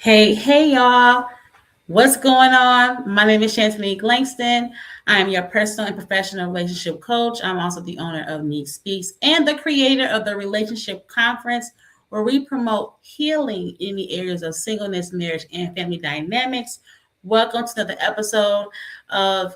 Hey, y'all. What's going on? My name is Nique Langston. I am your personal and professional relationship coach. I'm also the owner of Nique Speaks and the creator of the Relationship Conference, where we promote healing in the areas of singleness, marriage, and family dynamics. Welcome to another episode of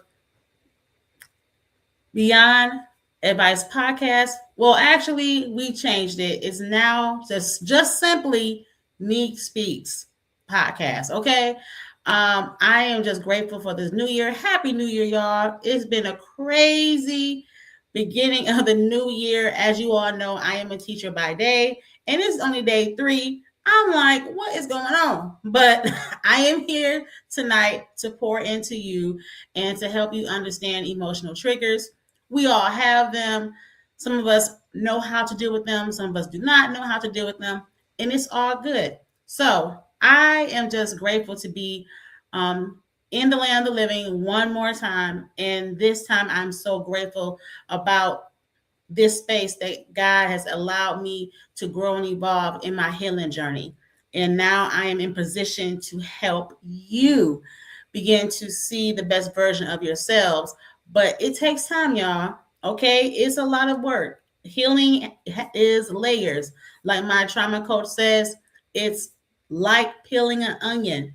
Beyond Advice Podcast. Well, actually, we changed it. It's now just simply Nique Speaks Podcast. Okay. I am just grateful for this new year. Happy New Year, y'all. It's been a crazy beginning of the new year. As you all know, I am a teacher by day, and it's only day 3. I'm like, what is going on? But I am here tonight to pour into you and to help you understand emotional triggers. We all have them. Some of us know how to deal with them. Some of us do not know how to deal with them. And it's all good. So I am just grateful to be in the land of the living one more time. And this time I'm so grateful about this space that God has allowed me to grow and evolve in my healing journey. And now I am in position to help you begin to see the best version of yourselves. But it takes time, y'all. Okay. It's a lot of work. Healing is layers. Like my trauma coach says, it's like peeling an onion.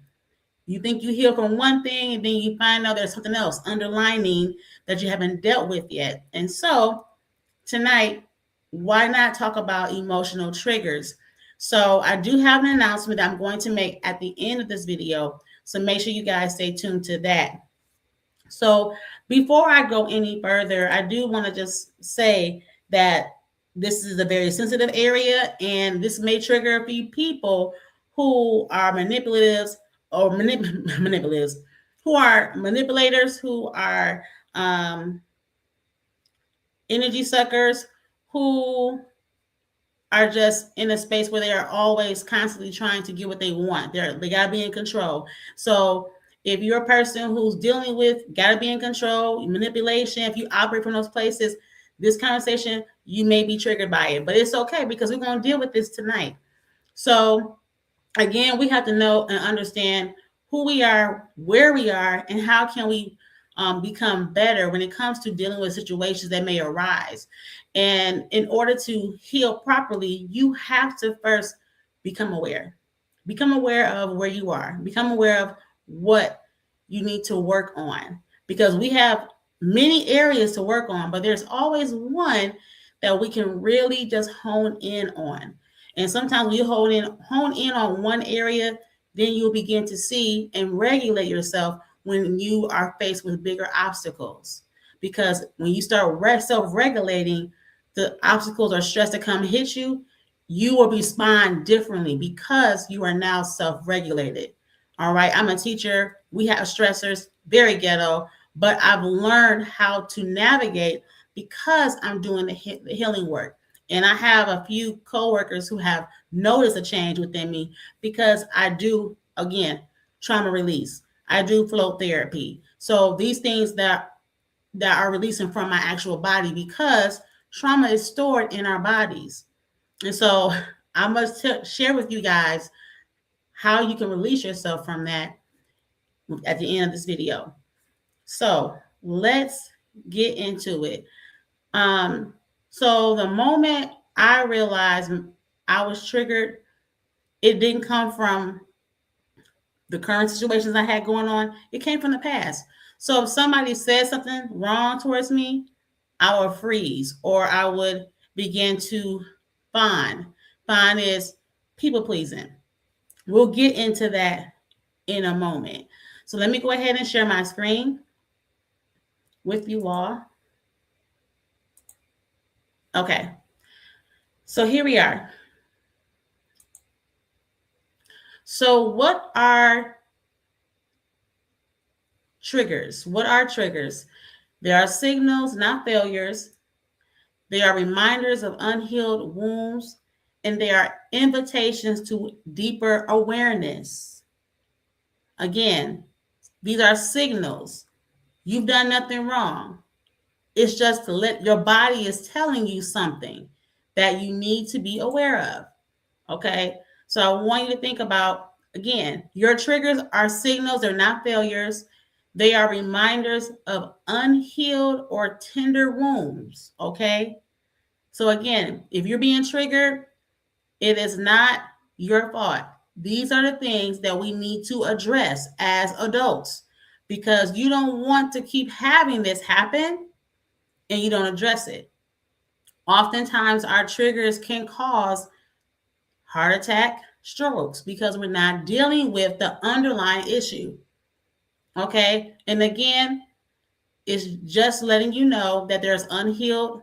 You think you heal from one thing, and then you find out there's something else underlining that you haven't dealt with yet. And so tonight, why not talk about emotional triggers? So I do have an announcement that I'm going to make at the end of this video. So make sure you guys stay tuned to that. So before I go any further, I do want to just say that this is a very sensitive area, and this may trigger a few people who are manipulatives or manipulatives, who are manipulators, who are energy suckers, who are just in a space where they are always constantly trying to get what they want. They gotta be in control. So if you're a person who's dealing with gotta be in control, manipulation, if you operate from those places, this conversation, you may be triggered by it. But it's okay because we're gonna deal with this tonight. So again, we have to know and understand who we are, where we are, and how can we become better when it comes to dealing with situations that may arise. And in order to heal properly, you have to first become aware. Become aware of where you are. Become aware of what you need to work on. Because we have many areas to work on, but there's always one that we can really just hone in on. And sometimes when you hone in on one area, then you'll begin to see and regulate yourself when you are faced with bigger obstacles. Because when you start self-regulating the obstacles or stress that come hit you, you will respond differently because you are now self-regulated. All right. I'm a teacher. We have stressors, very ghetto, but I've learned how to navigate because I'm doing the healing work. And I have a few coworkers who have noticed a change within me because I do, again, trauma release. I do float therapy. So these things that are releasing from my actual body, because trauma is stored in our bodies. And so I must share with you guys how you can release yourself from that at the end of this video. So let's get into it. So the moment I realized I was triggered, it didn't come from the current situations I had going on. It came from the past. So if somebody said something wrong towards me, I would freeze, or I would begin to fawn. Fawn is people pleasing. We'll get into that in a moment. So let me go ahead and share my screen with you all. Okay. So here we are. So what are triggers? What are triggers? There are signals, not failures. They are reminders of unhealed wounds, and they are invitations to deeper awareness. Again, these are signals. You've done nothing wrong. It's just to let your body is telling you something that you need to be aware of. Okay. So I want you to think about Again, your triggers are signals, they're not failures. They are reminders of unhealed or tender wounds. Okay. So, again, if you're being triggered, it is not your fault. These are the things that we need to address as adults because you don't want to keep having this happen and you don't address it. Oftentimes, our triggers can cause heart attack, strokes because we're not dealing with the underlying issue. Okay. And again, it's just letting you know that there's unhealed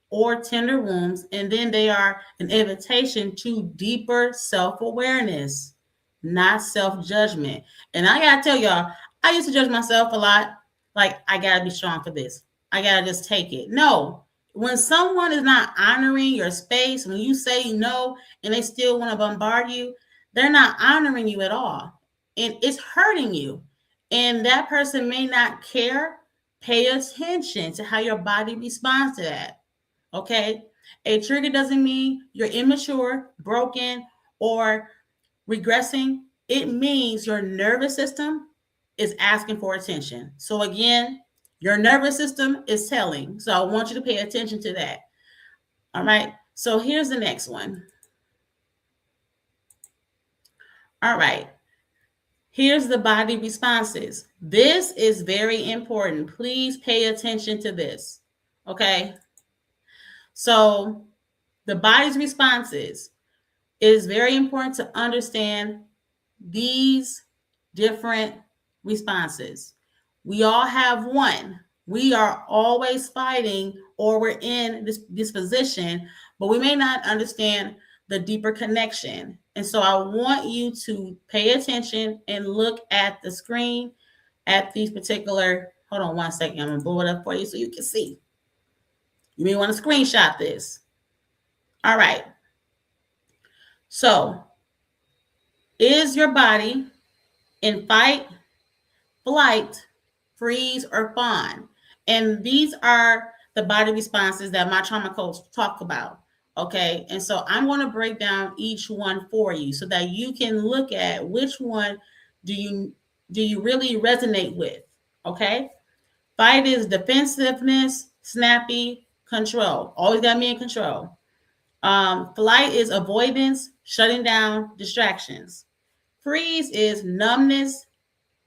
or tender wounds, and then they are an invitation to deeper self-awareness, not self-judgment. And I gotta tell y'all, I used to judge myself a lot. Like, I gotta be strong for this. I gotta just take it. No, when someone is not honoring your space, when you say no and they still want to bombard you, they're not honoring you at all. And it's hurting you. And that person may not care. Pay attention to how your body responds to that. Okay. A trigger doesn't mean you're immature, broken, or regressing. It means your nervous system is asking for attention. So, again, your nervous system is telling. So, I want you to pay attention to that. All right. So, here's the next one. All right. Here's the body responses. This is very important. Please pay attention to this. Okay. So, the body's responses, it is very important to understand these different responses. We all have one. We are always fighting or we're in this position, but we may not understand the deeper connection. And so I want you to pay attention and look at the screen at these particular, hold on one second, I'm gonna blow it up for you so you can see. You may want to screenshot this. All right. So, is your body in fight, flight, freeze, or fawn? And these are the body responses that my trauma coach talked about. Okay. And so I'm going to break down each one for you so that you can look at which one do you really resonate with. Okay. Fight is defensiveness, snappy, control. Always got me in control. Flight is avoidance, shutting down, distractions. Freeze is numbness,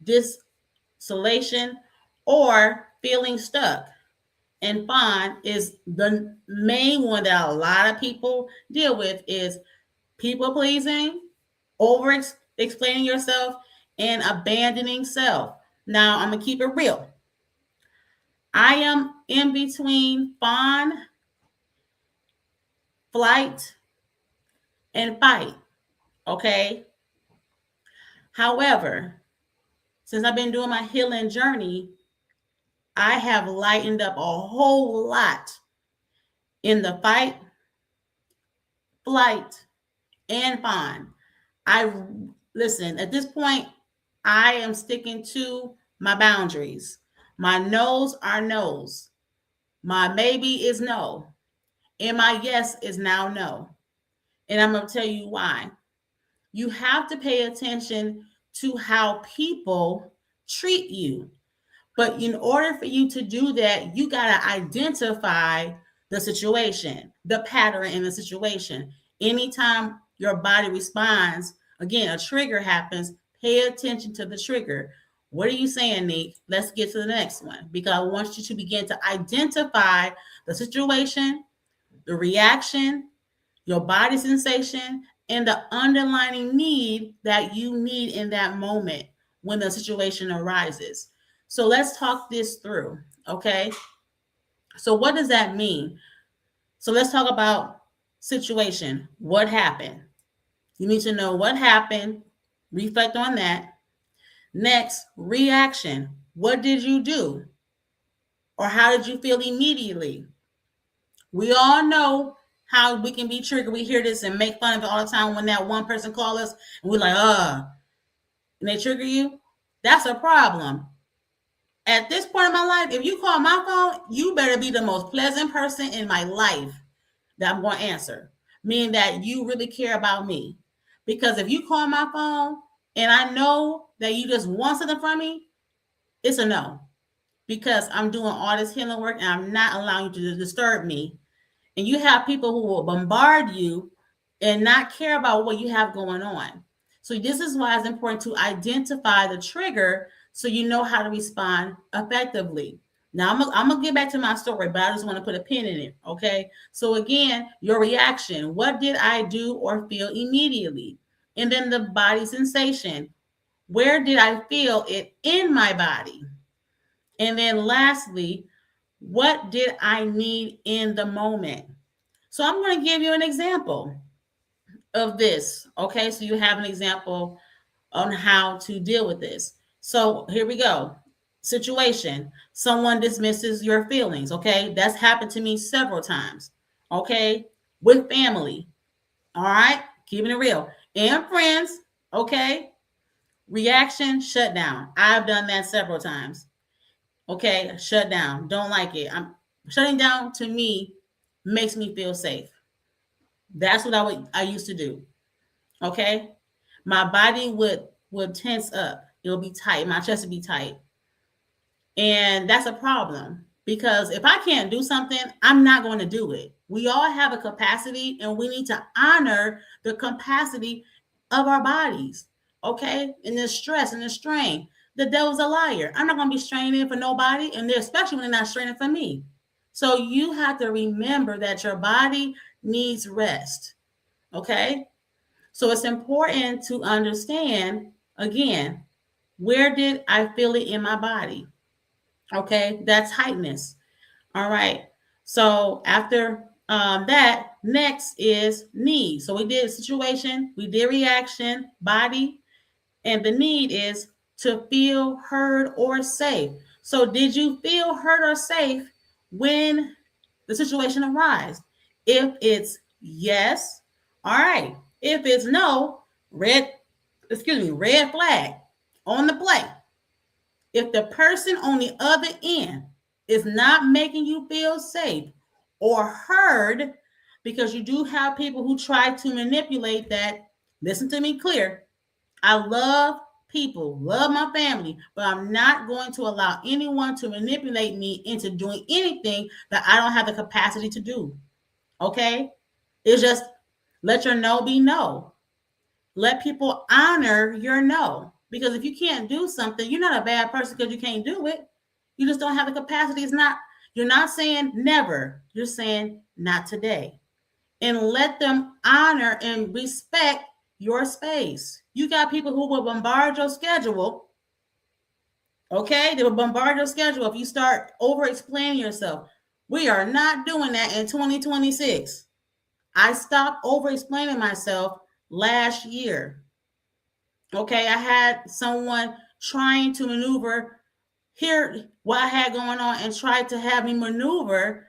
desolation, or feeling stuck. And fawn is the main one that a lot of people deal with is people pleasing, over explaining yourself, and abandoning self. Now I'm gonna keep it real. I am in between fawn, flight, and fight. Okay. However, since I've been doing my healing journey, I have lightened up a whole lot in the fight, flight, and fawn. I listen, at this point, I am sticking to my boundaries. My no's are no's. My maybe is no. And my yes is now no. And I'm going to tell you why. You have to pay attention to how people treat you. But in order for you to do that, you got to identify the situation, the pattern in the situation. Anytime your body responds, again, a trigger happens, pay attention to the trigger. What are you saying, Nique? Let's get to the next one because I want you to begin to identify the situation, the reaction, your body sensation, and the underlying need that you need in that moment when the situation arises. So let's talk this through, okay? So what does that mean? So let's talk about situation. What happened? You need to know what happened, reflect on that. Next, reaction. What did you do? Or how did you feel immediately? We all know how we can be triggered. We hear this and make fun of it all the time when that one person calls us and we're like, and they trigger you. That's a problem. At this point in my life, if you call my phone, you better be the most pleasant person in my life that I'm going to answer, meaning that you really care about me. Because if you call my phone and I know that you just want something from me, it's a no. Because I'm doing all this healing work and I'm not allowing you to disturb me. And you have people who will bombard you and not care about what you have going on. So this is why it's important to identify the trigger so you know how to respond effectively. Now I'm gonna get back to my story, but I just want to put a pin in it. Okay. So again, your reaction. What did I do or feel immediately? And then the body sensation. Where did I feel it in my body? And then lastly, what did I need in the moment? So I'm going to give you an example of this. Okay, so you have an example on how to deal with this. So here we go. Situation: someone dismisses your feelings. Okay, that's happened to me several times. Okay, with family. All right, keeping it real. And friends. Okay, reaction: shut down. I've done that several times. Okay, shut down. Don't like it. I'm shutting down. To me, makes me feel safe. That's what I used to do. Okay, my body would tense up. It'll be tight. My chest would be tight, and that's a problem because if I can't do something, I'm not going to do it. We all have a capacity, and we need to honor the capacity of our bodies. Okay, and the stress and the strain. The devil's a liar. I'm not going to be straining for nobody, and especially when they're not straining for me. So you have to remember that your body needs rest. Okay, so it's important to understand again, where did I feel it in my body? Okay, that's tightness. All right. So after that, next is need. So we did situation, we did reaction, body, and the need is to feel heard or safe. So did you feel heard or safe when the situation arises? If it's yes, all right. If it's no, red flag on the play. If the person on the other end is not making you feel safe or heard, because you do have people who try to manipulate that. Listen to me clear. I love people, love my family, but I'm not going to allow anyone to manipulate me into doing anything that I don't have the capacity to do. Okay? It's just let your no be no. Let people honor your no. Because if you can't do something, you're not a bad person because you can't do it. You just don't have the capacity. You're not saying never. You're saying not today. And let them honor and respect your space. You got people who will bombard your schedule. Okay? They will bombard your schedule if you start over explaining yourself. We are not doing that in 2026. I stopped over explaining myself last year. Okay, I had someone trying to maneuver here what I had going on and tried to have me maneuver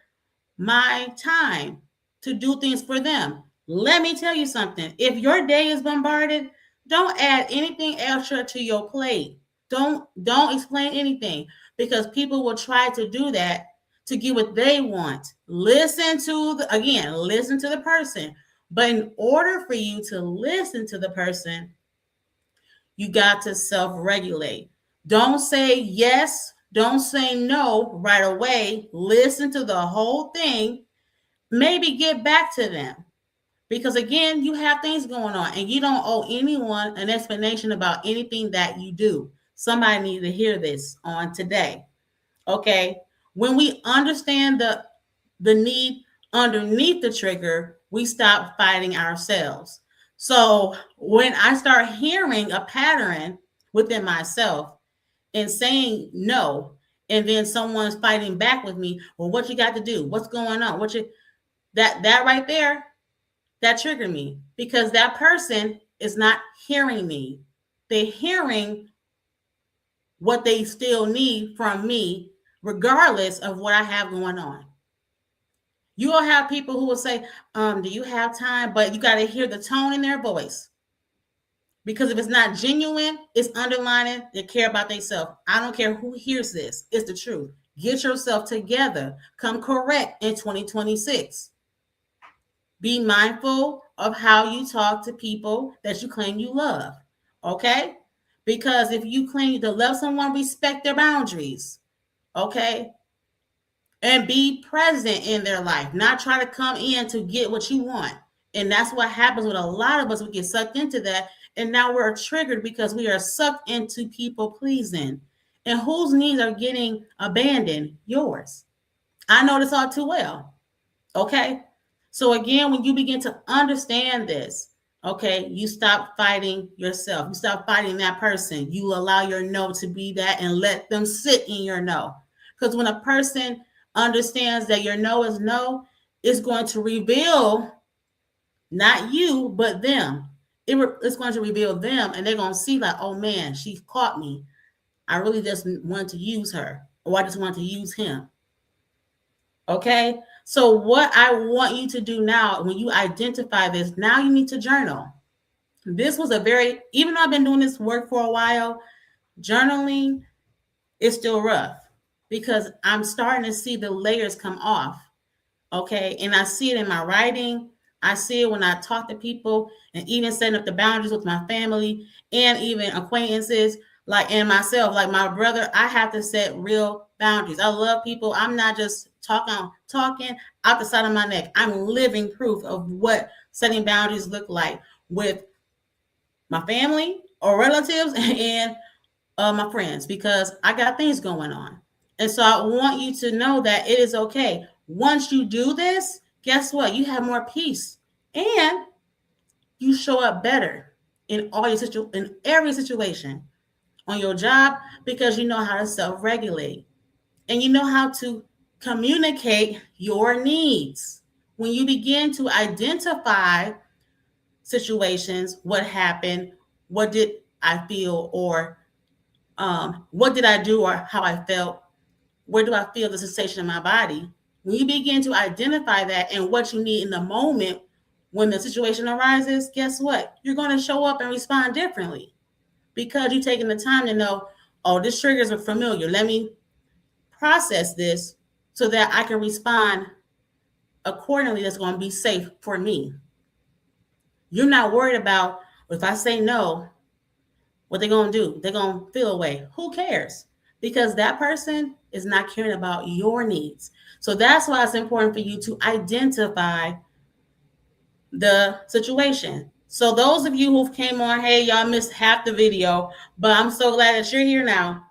my time to do things for them. Let me tell you something. If your day is bombarded, don't add anything extra to your plate. Don't explain anything because people will try to do that to get what they want. Listen to the person. But in order for you to listen to the person, you got to self-regulate. Don't say yes, don't say no right away. Listen to the whole thing. Maybe get back to them. Because again, you have things going on and you don't owe anyone an explanation about anything that you do. Somebody needs to hear this on today. Okay? When we understand the need underneath the trigger, we stop fighting ourselves. So when I start hearing a pattern within myself and saying no, and then someone's fighting back with me, well, what you got to do? What's going on? That right there, that triggered me because that person is not hearing me. They're hearing what they still need from me, regardless of what I have going on. You will have people who will say, do you have time? But you got to hear the tone in their voice. Because if it's not genuine, it's underlining they care about themselves. I don't care who hears this. It's the truth. Get yourself together. Come correct in 2026. Be mindful of how you talk to people that you claim you love. Okay? Because if you claim to love someone, respect their boundaries. Okay? And be present in their life, not try to come in to get what you want. And that's what happens with a lot of us. We get sucked into that. And now we're triggered because we are sucked into people pleasing. And whose needs are getting abandoned? Yours. I know this all too well. Okay. So again, when you begin to understand this, okay, you stop fighting yourself. You stop fighting that person. You allow your no to be that and let them sit in your no. Because when a person understands that your no is no, it's going to reveal not you, but them. It's going to reveal them, and they're going to see, like, oh man, she caught me. I really just wanted to use her, or I just wanted to use him. Okay. So what I want you to do now, when you identify this, now you need to journal. This was even though I've been doing this work for a while, journaling is still rough because I'm starting to see the layers come off. Okay. And I see it in my writing. I see it when I talk to people and even setting up the boundaries with my family and even acquaintances, like, and myself, like my brother. I have to set real boundaries. I love people. I'm not just talking out the side of my neck. I'm living proof of what setting boundaries look like with my family or relatives and my friends, because I got things going on. And so I want you to know that it is okay. Once you do this, guess what? You have more peace and you show up better in in every situation on your job, because you know how to self-regulate and you know how to communicate your needs. When you begin to identify situations, what happened, what did I feel, or what did I do, or how I felt, where do I feel the sensation in my body? When you begin to identify that and what you need in the moment when the situation arises, guess what? You're going to show up and respond differently because you're taking the time to know, oh, this triggers are familiar. Let me process this so that I can respond accordingly. That's going to be safe for me. You're not worried about, if I say no, what they're going to do. They're going to feel away. Who cares? Because that person is not caring about your needs. So that's why it's important for you to identify the situation. So those of you who came on, hey, y'all missed half the video, but I'm so glad that you're here now.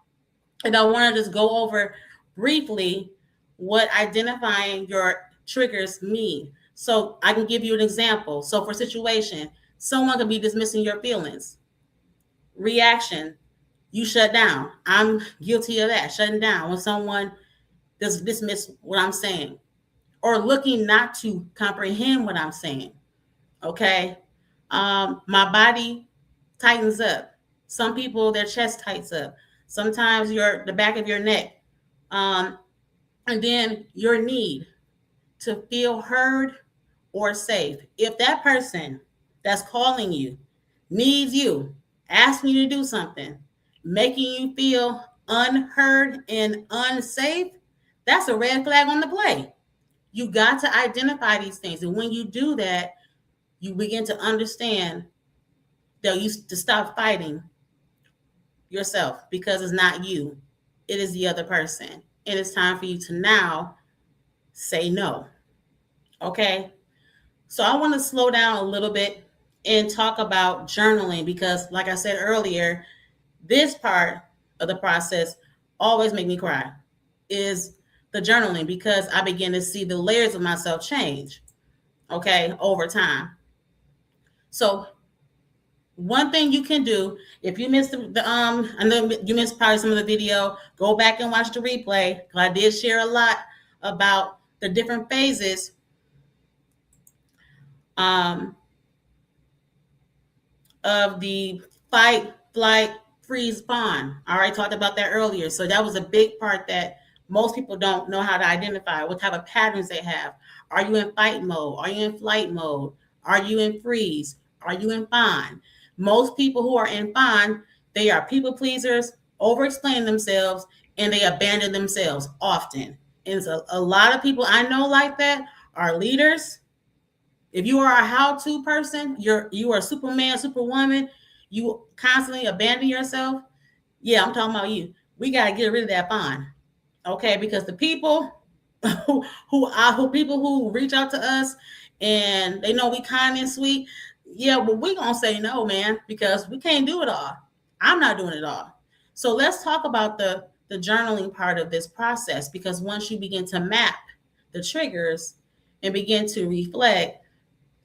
And I want to just go over briefly what identifying your triggers mean. So I can give you an example. So for situation, someone could be dismissing your feelings. Reaction, you shut down. I'm guilty of that, shutting down when someone does dismiss what I'm saying or looking not to comprehend what I'm saying. Okay. My body tightens up. Some people, their chest tightens up. Sometimes the back of your neck. And then your need to feel heard or safe. If that person that's calling you needs you, asking you to do something, making you feel unheard and unsafe, that's a red flag on the play. You got to identify these things. And when you do that, you begin to understand that you to stop fighting yourself because it's not you. It is the other person. And it's time for you to now say no. Okay? So I want to slow down a little bit and talk about journaling because, like I said earlier, this part of the process always make me cry is the journaling, because I begin to see the layers of myself change, okay, over time. So one thing you can do, if you missed I know you missed probably some of the video, go back and watch the replay. I did share a lot about the different phases of the fight, flight, freeze, fawn. I already talked about that earlier. So that was a big part that most people don't know how to identify, what type of patterns they have. Are you in fight mode? Are you in flight mode? Are you in freeze? Are you in fawn? Most people who are in fawn, they are people pleasers, over-explain themselves, and they abandon themselves often. And so a lot of people I know like that are leaders. If you are a how-to person, you are Superman, Superwoman, you constantly abandon yourself, yeah, I'm talking about you. We got to get rid of that bond, okay? Because the people who people who reach out to us and they know we kind and sweet, yeah, well, we gonna say no, man, because we can't do it all. I'm not doing it all. So let's talk about the journaling part of this process, because once you begin to map the triggers and begin to reflect,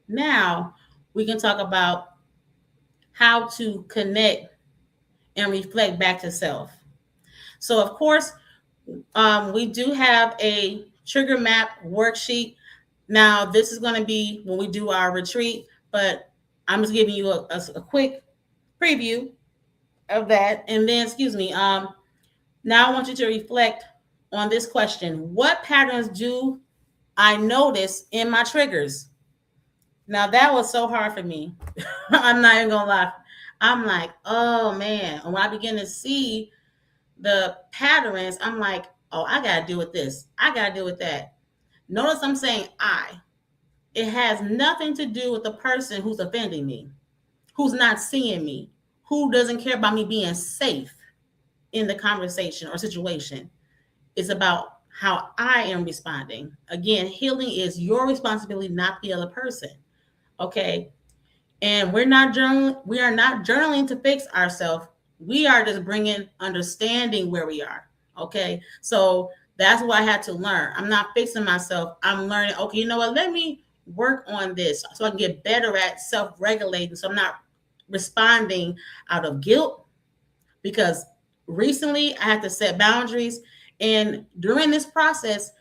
now we can talk about how to connect and reflect back to self. So, of course, we do have a trigger map worksheet. Now, this is going to be when we do our retreat, but I'm just giving you a quick preview of that. And then, excuse me, now I want you to reflect on this question. What patterns do I notice in my triggers? Now, that was so hard for me. I'm not even going to lie. I'm like, oh man. And when I begin to see the patterns, I'm like, oh, I got to deal with this. I got to deal with that. Notice I'm saying I. It has nothing to do with the person who's offending me, who's not seeing me, who doesn't care about me being safe in the conversation or situation. It's about how I am responding. Again, healing is your responsibility, not the other person. Okay. And we are not journaling to fix ourselves. We are just bringing understanding where we are. Okay. So that's what I had to learn. I'm not fixing myself. I'm learning, okay, you know what? Let me work on this so I can get better at self-regulating. So I'm not responding out of guilt, because recently I had to set boundaries. And during this process,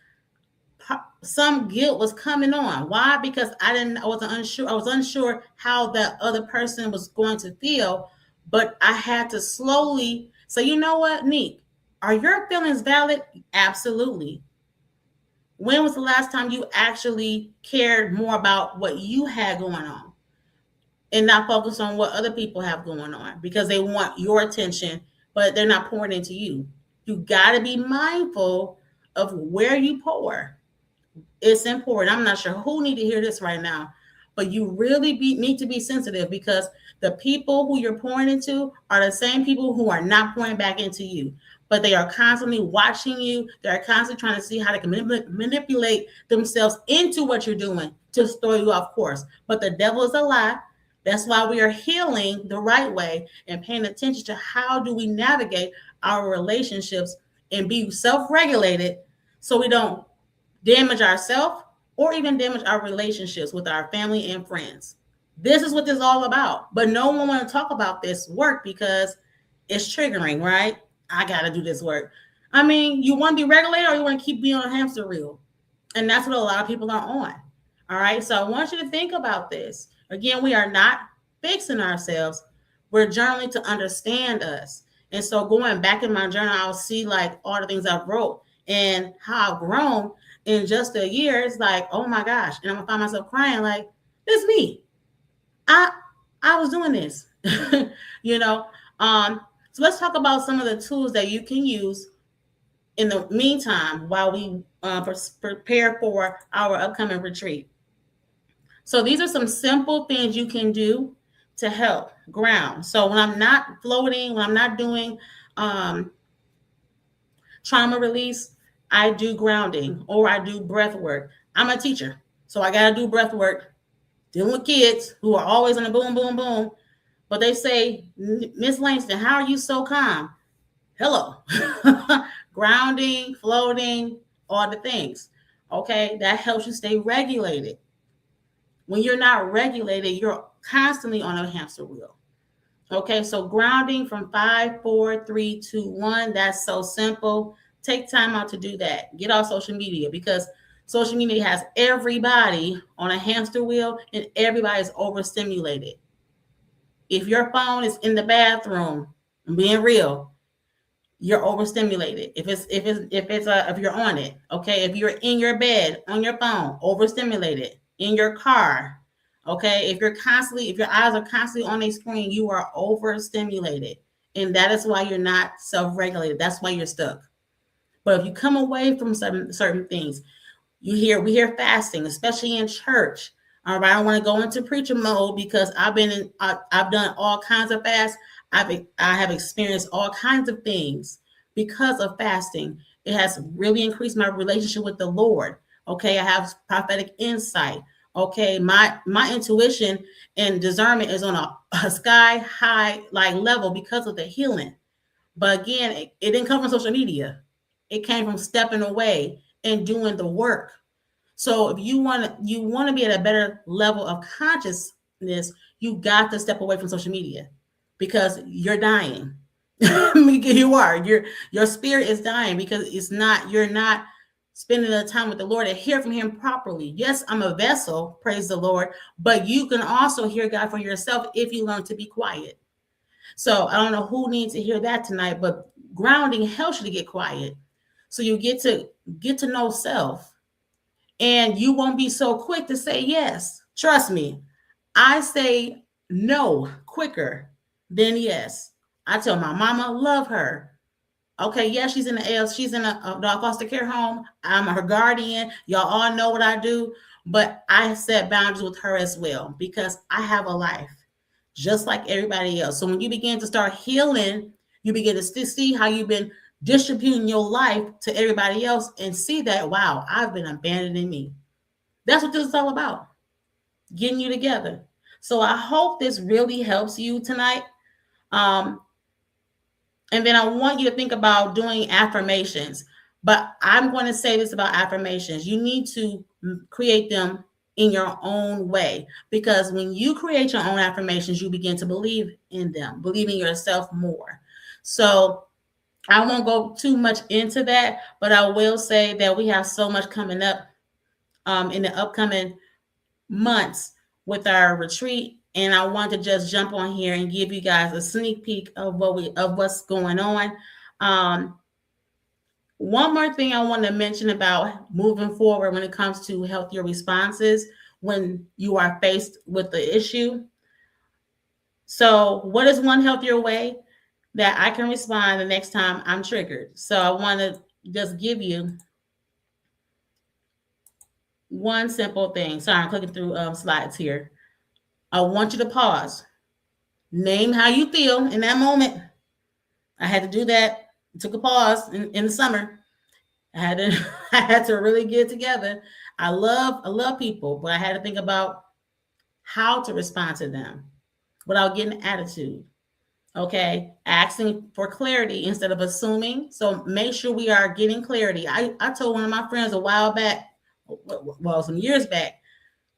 some guilt was coming on. Why? Because I wasn't unsure. I was unsure how that other person was going to feel, but I had to slowly say, you know what, Nique, are your feelings valid? Absolutely. When was the last time you actually cared more about what you had going on and not focus on what other people have going on because they want your attention, but they're not pouring into you? You got to be mindful of where you pour. It's important. I'm not sure who need to hear this right now, but you really need to be sensitive, because the people who you're pouring into are the same people who are not pouring back into you, but they are constantly watching you. They're constantly trying to see how they can manipulate themselves into what you're doing to throw you off course. But the devil is a lie. That's why we are healing the right way and paying attention to how do we navigate our relationships and be self-regulated so we don't damage ourselves or even damage our relationships with our family and friends. This is what this is all about. But no one want to talk about this work because it's triggering, right? I got to do this work. I mean, you want to be regulated or you want to keep being on a hamster wheel? And that's what a lot of people are on. All right. So I want you to think about this. Again, we are not fixing ourselves. We're journaling to understand us. And so going back in my journal, I'll see like all the things I've wrote and how I've grown in just a year. It's like, oh my gosh. And I'm gonna find myself crying like, it's me. I was doing this. you know. So let's talk about some of the tools that you can use in the meantime while we prepare for our upcoming retreat. So these are some simple things you can do to help ground. So when I'm not floating, when I'm not doing trauma release, I do grounding or I do breath work. I'm a teacher, so I got to do breath work, dealing with kids who are always on the boom, boom, boom. But they say, Miss Langston, how are you so calm? Hello. Grounding, floating, all the things. Okay, that helps you stay regulated. When you're not regulated, you're constantly on a hamster wheel. Okay, so grounding from 5, 4, 3, 2, 1. That's so simple. Take time out to do that. Get off social media, because social media has everybody on a hamster wheel and everybody's overstimulated. If your phone is in the bathroom, I'm being real, you're overstimulated. If you're on it, okay. If you're in your bed on your phone, overstimulated. In your car, okay. If your eyes are constantly on a screen, you are overstimulated, and that is why you're not self-regulated. That's why you're stuck. But if you come away from certain things, we hear fasting, especially in church. All right, I don't want to go into preacher mode because I've done all kinds of fasts. I have experienced all kinds of things because of fasting. It has really increased my relationship with the Lord. Okay, I have prophetic insight. Okay, my intuition and discernment is on a sky high like level because of the healing. But again, it didn't come from social media. It came from stepping away and doing the work. So if you want to be at a better level of consciousness, you got to step away from social media because you're dying. You are. Your spirit is dying because you're not spending the time with the Lord and hear from him properly. Yes, I'm a vessel, praise the Lord, but you can also hear God for yourself if you learn to be quiet. So I don't know who needs to hear that tonight, but grounding helps you to get quiet. So you get to know self, and you won't be so quick to say yes. Trust me, I say no quicker than yes. I tell my mama, love her. Okay, yeah, she's in the L. She's in a dog foster care home. I'm her guardian. Y'all all know what I do, but I set boundaries with her as well because I have a life just like everybody else. So when you begin to start healing, you begin to see how you've been distributing your life to everybody else and see that, wow, I've been abandoning me. That's what this is all about, getting you together. So I hope this really helps you tonight. Um, and then I want you to think about doing affirmations. But I'm going to say this about affirmations. You need to create them in your own way, because when you create your own affirmations, you begin to believe in them, believe in yourself more. So I won't go too much into that, but I will say that we have so much coming up in the upcoming months with our retreat, and I want to just jump on here and give you guys a sneak peek of what's going on. Um, One more thing I want to mention about moving forward when it comes to healthier responses when you are faced with the issue. So, what is one healthier way that I can respond the next time I'm triggered? So, I want to just give you one simple thing. Sorry, I'm clicking through slides here. I want you to pause. Name how you feel in that moment. I had to do that. Took a pause in the summer. I had to I had to really get together. I love people, but I had to think about how to respond to them without getting attitude. Okay, asking for clarity instead of assuming. So make sure we are getting clarity. I told one of my friends a while back, well, some years back,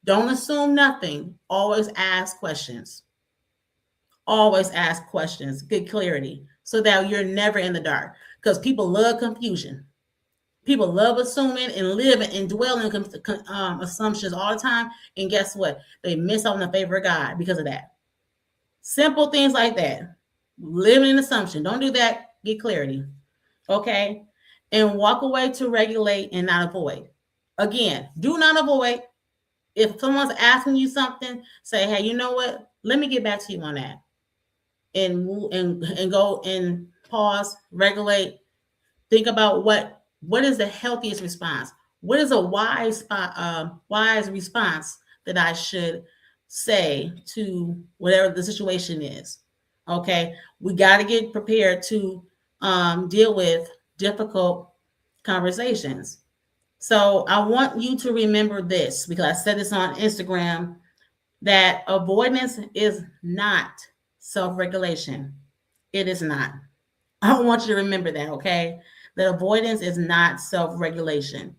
don't assume nothing. Always ask questions. Always ask questions. Get clarity so that you're never in the dark. Because people love confusion. People love assuming and live and dwell in assumptions all the time. And guess what? They miss out on the favor of God because of that. Simple things like that. Living in assumption. Don't do that. Get clarity. Okay. And walk away to regulate and not avoid. Again, do not avoid. If someone's asking you something, say, hey, you know what? Let me get back to you on that. And go and pause, regulate, think about what is the healthiest response. What is a wise response that I should say to whatever the situation is? Okay, we got to get prepared to deal with difficult conversations. So I want you to remember this because I said this on Instagram, that avoidance is not self-regulation. It is not. I want you to remember that, okay? That avoidance is not self-regulation.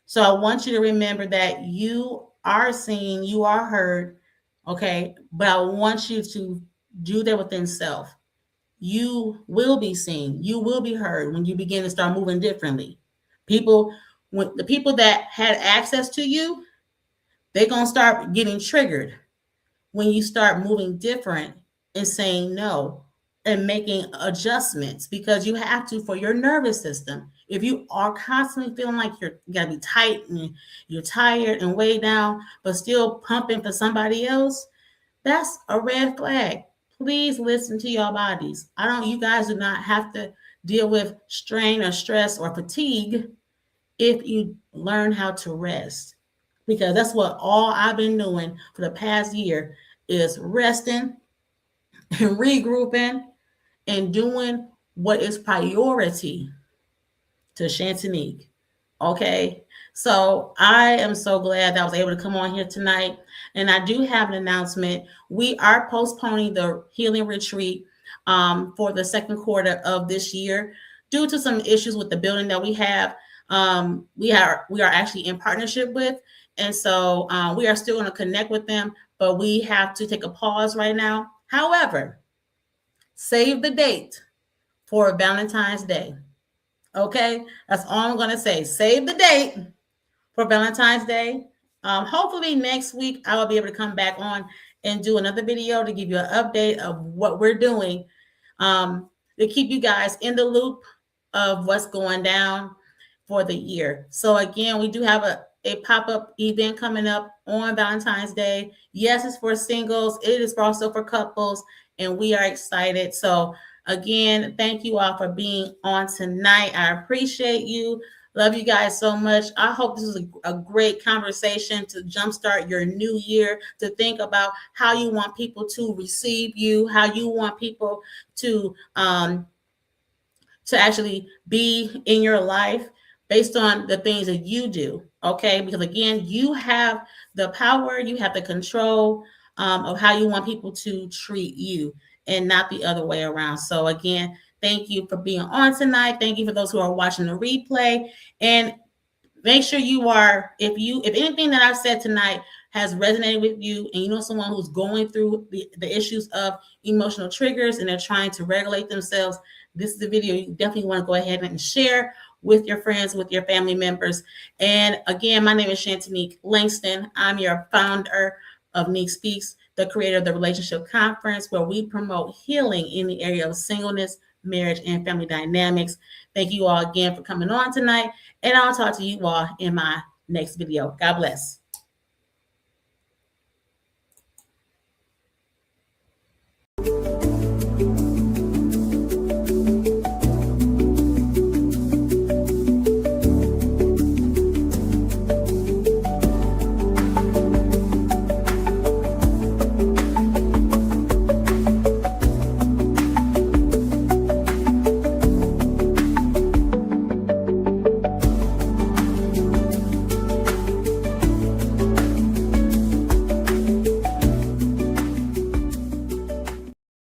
So I want you to remember that you are seen, you are heard, okay? But I want you to do that within self. You will be seen, you will be heard when you begin to start moving differently. When the people that had access to you, they're going to start getting triggered when you start moving different and saying no and making adjustments, because you have to for your nervous system. If you are constantly feeling like you gotta be tight and you're tired and weighed down, but still pumping for somebody else, that's a red flag. Please listen to your bodies. You guys do not have to deal with strain or stress or fatigue if you learn how to rest. because that's what all I've been doing for the past year is resting and regrouping and doing what is priority to Shantanique. Okay. So I am so glad that I was able to come on here tonight. And I do have an announcement. We are postponing the healing retreat for the second quarter of this year due to some issues with the building that we have. We are actually in partnership with, and so we are still going to connect with them, but we have to take a pause right now. However, save the date for Valentine's Day. Okay, that's all I'm gonna say. Save the date for Valentine's Day. Hopefully next week I will be able to come back on and do another video to give you an update of what we're doing, to keep you guys in the loop of what's going down for the year. So again, we do have a pop-up event coming up on Valentine's Day. Yes, it's for singles. It is also for couples, and we are excited. So again, thank you all for being on tonight. I appreciate you. Love you guys so much. I hope this is a great conversation to jumpstart your new year, to think about how you want people to receive you, how you want people to actually be in your life based on the things that you do. Okay. Because again, you have the power, you have the control of how you want people to treat you and not the other way around. So again, thank you for being on tonight. Thank you for those who are watching the replay. And make sure you are, if anything that I've said tonight has resonated with you, and you know someone who's going through the issues of emotional triggers and they're trying to regulate themselves, this is the video you definitely want to go ahead and share with your friends, with your family members. And again, my name is Shantanique Langston. I'm your founder of Nique Speaks, the creator of the Relationship Conference, where we promote healing in the area of singleness, marriage, and family dynamics. Thank you all again for coming on tonight, and I'll talk to you all in my next video. God bless.